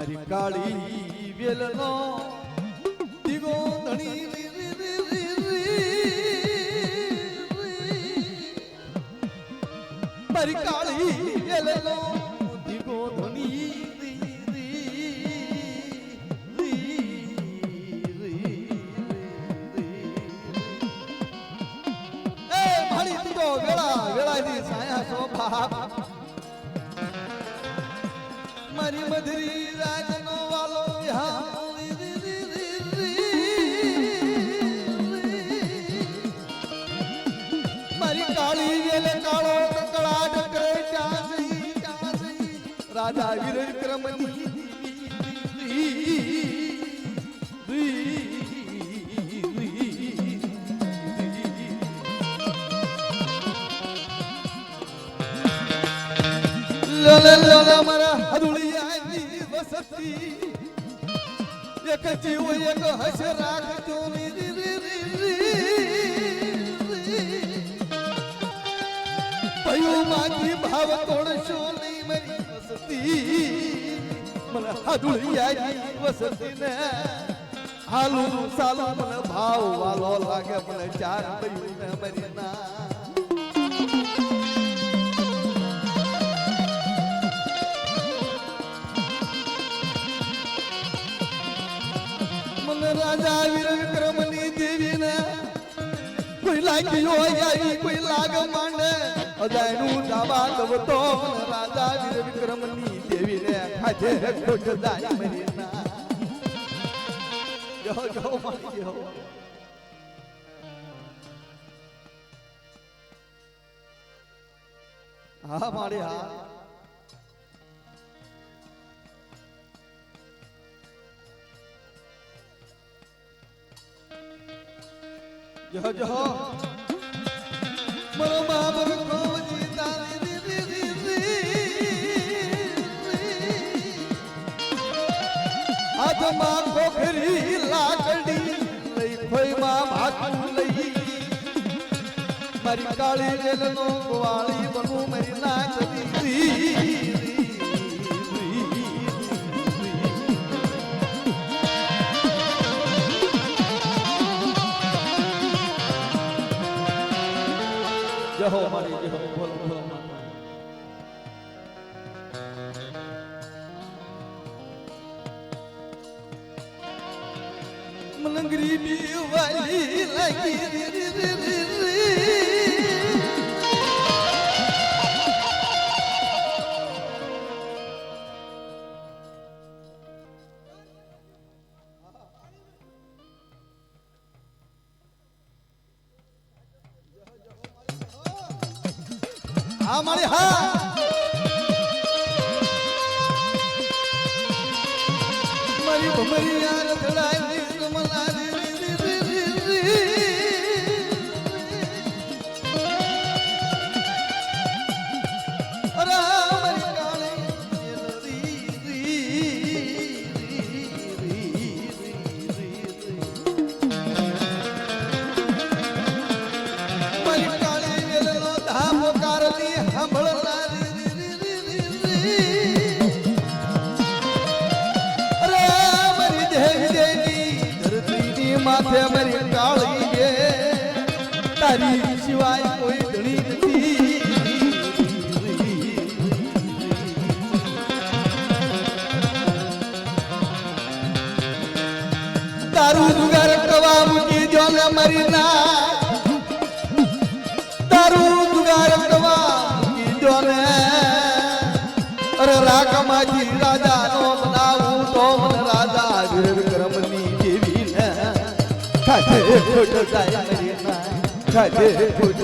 મારી કાળી વેલનો દીવો ધણી મારી કાળી વેલનો દીવો ધણી વેળાની સાયા શોભા મારી મધરી રાજનો વાલો મારી કાળી વેલે કાળો કકળાટ કરે રાજા વીર વિક્રમની મારા હદુળિયાની વસતી એક જીવ એક હસ રાખજો ભયું માંથી ભાવ તોડશો નહીં મારી વસતી મને હદુળિયાની વસતી ને હાલું સાલું મને ભાવ વાલો લાગે મને ચાર ભયું ને મારી ના રાજા વીર વિક્રમની દેવીને કોઈ લાગ્યો આવી કોઈ લાગ માંડે અજાયનું જાવા દવતો રાજા વીર વિક્રમની દેવીને ખાધે ખોટ જાય મરી ના જો જો માર્યો હા મારે હા જો જો મરો બાબર કો જીતા આજ માં ખોખરી લાકડી લઈ ખોઈ માં ભાતું લઈ મારી કાળી વેલનો ગોવાળી બનુ મારી નાચતી જહો મારી જહો બોલો બોલો મને ગરીબી વાલી લાગી હા મારી હા મારી ભમરી યાર ધડાઈ માથે મારી કાળી ગે તારી સિવાય કોઈ ધણી નથી તારું જુગાર કવા મૂકી જો ને મારી ના તારું જુગાર કવા મૂકી જો ને અરે રાકમાજી રાજા નો બનાવું તો મને રાજા વીર વિક્રમની દેવી ખાધે ખોટ જાય મરી ના ખાધે ખોટ